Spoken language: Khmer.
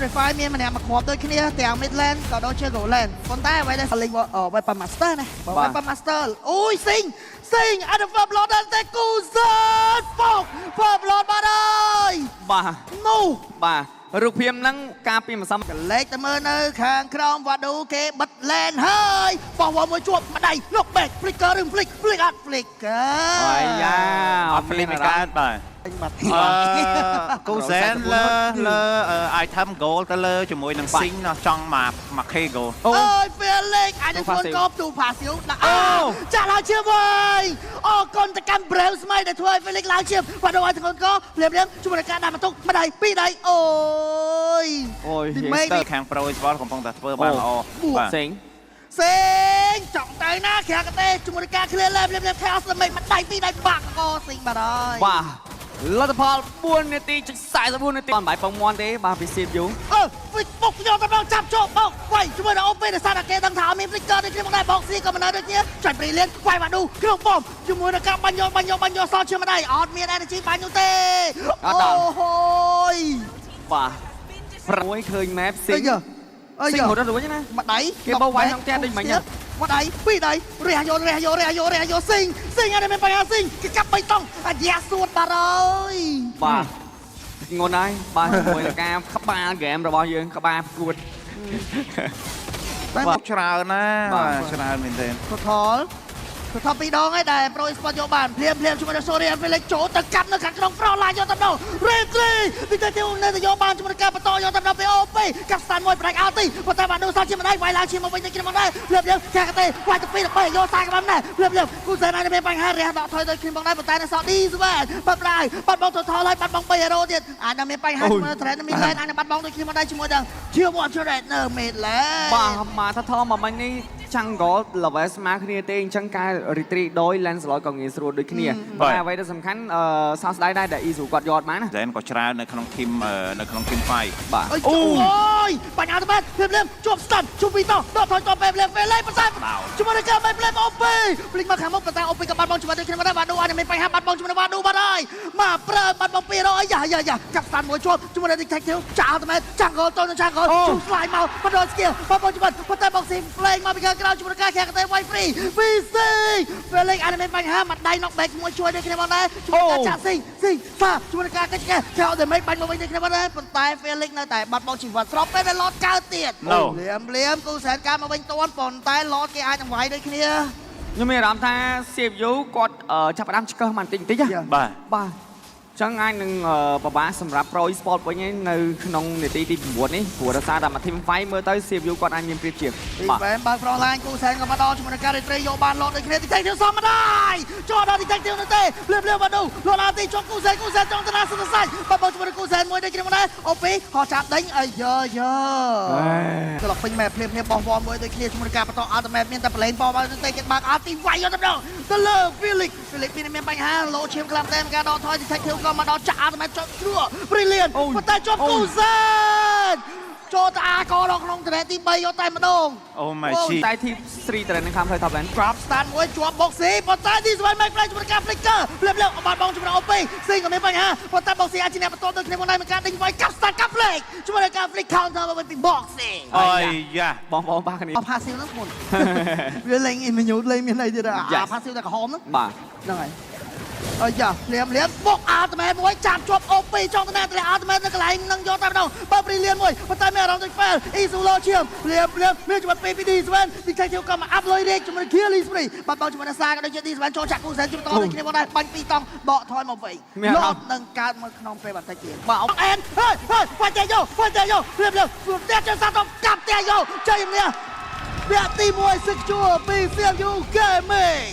Purify មានម្នាក់មកគ្រាប់ដូចគ្នាទាំង Mid Lane ក៏ដូចជា Gold Lane ប៉ុន្តែអ្វីដែល Link Weapon Master ណា Weapon Master អូយស៊ីងអត់ First Blood ដល់តែគូសិនបុក First Blood បាត់ហើយបាទនោះបាទរូបភាពហ្នឹងការពីម្សិលកលេចទៅមើលនៅខាងក្រោមវ៉ាឌូគេបិទ Lane ហើយបោះវល់មួយជាប់ម្ដាយ Knock back Flicker ឬ Flick អត់ Flicker អាយ៉ាអត់ Flick មិនកើតបាទគូសែនលើ item goal ទៅលើជាមួយនឹង Sing នោះចង់មក K goal អូយ Felix អាចនឹងជួនកោបទូ Passive ដាក់ចាក់ឡើងជាមួយអរគុណទៅកាន់ Brave ស្មៃដែលធ្វើឲ្យ Felix ឡើងជាបាត់ឲ្យធ្ងន់កភ្លាមជាមួយនឹងការដាក់បន្ទុកម្ដាយពីរដៃអូយខាង Pro Sport កំពុងតែធ្វើបានល្អបាទសេងចង់ទៅណាក្រាកទេជាមួយនឹងការ clear lane ភ្លាម chaos ល្មិចម្ដាយពីរដៃបាក់កសេងបាត់ហើយបាទលទ្ធផល4នាទី44នាទីអត់បាយពងមន់ទេបាទពីស៊ីបយូបុកយកទៅដល់ចាប់ជោបោកវាយជាមួយនឹងអូពេដែលសារតែគេដឹងថាមាន flicker ដូចគ្នាមកដែរបោកស៊ីក៏មិនដែរដូចគ្នាចាច់ព្រីលៀនវាយមកឌូក្នុងបំជាមួយនឹងការបាញ់យកសល់ជាម្ដាយអត់មាន energy បាញ់នោះទេអូហូយបាទ6ឃើញ map ស៊ីងរត់រួចណាម្ដាយគេបោកវាយក្នុងផ្ទះដូចមិញម្ដាយពីរដៃរះយកស៊ីងអត់មានបញ្ហាស៊ីងគេកាប់3តង់អាយ៉ាសួតបាត់ហើយបាទងន់ហើយបាទជាមួយនឹងការក្បាលហ្គេមរបស់យើងក្បាលប្រកួតបាទច្រើនណាច្រើនមែនទេថតពីរដងហើយដែល Pro Sport យកបានភ្លាមជាមួយនឹង Sorry Felix ចូលទៅកាប់នៅខាងក្នុង Front Line យកទៅដល់ Retry ទីទៅនៅទៅយកបានជាមួយនឹងការបន្តយកទៅដល់ POP កាប់ស្តានមួយផ្ដាច់អល់ទីប៉ុន្តែបានដូរសល់ជាម្ដាយវាយឡើងឈាមមកវិញទៅគ្នាមកដែរភ្លាមខាងទេវាយទៅពីរបីយកសាយក្បាលដែរភ្លាមគូសែនអាចមានបញ្ហារះដកថយទៅគ្នាមកដែរប៉ុន្តែនៅសល់ D ស្វែបាត់ផ្ដាយបាត់បង់ total ហើយបាត់បង់3 hero ទៀតអាចនឹងមានបញ្ហាជាមួយ Trend មាន Lane អាចនឹងបាត់បង់ដូចគ្នាមកដែរជាមួយនឹងជាមក Trend នៅ Mid Lane បាទមកថតមកមិញនេះJungle level ស្មើគ្នាទេអញ្ចឹងការ retreat ដោយ landslide ក៏ងាយស្រួលដូចគ្នាតែអ្វីដែលសំខាន់សោកស្ដាយដែរដែល Isu គាត់យកបានណាតែក៏ច្រើននៅក្នុង team 5បាទអូយបញ្ហាទៅមែនភ្លាមជាប់ stun ជួបពីតដកថយតពេលភ្លាមប៉ុន្តែជាមួយនឹងការបែបភ្លាម OP ភ្លេចមកខាងមុខប៉ុន្តែ OP ក៏បាត់បង់ជាមួយនឹងគ្នាមកដែរបាទដូអាចមានបញ្ហាបាត់បង់ជាមួយនឹងបាទដូបាត់ហើយមកប្រើបាត់បង់200អាយ៉ាកាប់ stun មួយជាប់ជាមួយនឹង detective ចាទៅមែន Jungle ទៅនឹង Jungle ជួប slide មកបន្ត skill បាត់បង់ជាមួយប៉ុន្តែ boxing flame មកពីខាងក្រៅជាមួយនឹងការខាងតែវាយ free VC Felix អាចមានបញ្ហាមកដៃ knock back មួយជួយដូចគ្នាមកដែរជួយការចាក់ស៊ីសាជួយការកិច្ចការចោលតែមិនបាញ់មកវិញដូចគ្នាមកដែរប៉ុន្តែ Felix នៅតែបាត់បង់ជីវិតស្របពេលដែល Lord កើតទៀតភ្លាមគូសែនការមកវិញតន់ប៉ុន្តែ Lord គេអាចនឹងវាយដូចគ្នាខ្ញុំមានអារម្មណ៍ថា CPU គាត់ចាប់ផ្ដើមឆ្កឹះមកបន្តិចបាទចឹងអាចនឹងបបាសម្រាប់ Pro Sport វិញនៅក្នុងនាទីទី9នេះព្រោះដោយសារតែមួយ team fight មើលទៅ CPU គាត់អាចមានប្រៀបធៀបបាទបើក Front Line គូសែនក៏មកដល់ជាមួយនឹងការ retry យកបាន Lord ដូចគ្នា Detective សមម្ដាយចូលដល់ Detective នោះទេភ្លាមមកដូ Lord អាទីជាប់គូសែនចង់ទៅណាសុទ្ធសាច់បើបងជាមួយនឹងគូសែនមួយដូចគ្នាមកដែរអូពីហោះចាប់ដេញអាយ៉ាក្លុកពេញ map ភ្លាមបោះវ៉នមួយដូចគ្នាជាមួយនឹងការបន្ត ultimate មានតែ plane បោះមកទៅគេបើក ulti វាយយកទៅដល់ទៅលើ Felix មានបញ្ហាលោឈាមខ្លាំងតែការដកថយ Detective ក៏មកដល់ចាក់អត់មែនជាប់ជ្រួព្រីលៀនប៉ុន្តែជាប់គូសែនចូលតាកដល់ក្នុងត្រេតទី3យកតែម្ដងអូម៉ៃជីតែទី3ត្រេតនឹងខាងផ្លូវ top lane drop stand មួយជាប់បុកស៊ីប៉ុន្តែទីស្វែងមិនផ្លែជាមួយការ flicker ភ្លាមបាត់បង់ជាមួយ OP ស៊ីក៏មានបញ្ហាប៉ុន្តែបុកស៊ីអាចជាអ្នកបន្តទៅគ្នាមកដែរមានការដេញវាយកាប់ stand កាប់ flick ជាមួយនឹងការ flick counter មកពី box ស៊ីអាយ៉ាបងប៉ះគ្នាpassive ហ្នឹងធ្ងន់វាលេង minute លេងមានអីទៀតអា passive តែក្រហមហ្នឹងបាទហ្នឹងហើយអាយ៉ាភ្លាមបុកអាល់តមែមួយចាប់ជាប់ OP ចង់ទៅណាទៅអាល់តមែនៅកន្លែងនឹងយកតែម្ដងបើព្រីលៀនមួយប៉ុន្តែមានអារម្មណ៍ដូច fail អ៊ីស៊ូឡូឈាមភ្លាមមានជាមួយ PPD ស្វែនទីចែកចូលក៏មកអាប់លុយរេកជាមួយ Killy Spree បាត់បង់ជាមួយនឹងសាក៏ដូចជាទីស្វែនចូលចាក់គូសែនជួយតដូចគ្នាមកដែរបាញ់2តង់ដកថយមកវិញលោតនឹងកើតមកក្នុងពេលបន្តិចទៀតបាទអែនហើយវាយតែយកភ្លាមតែចេះសាតកាប់តែយកជ័យជំនះវគ្គទី1 Secure ពី CMU Gaming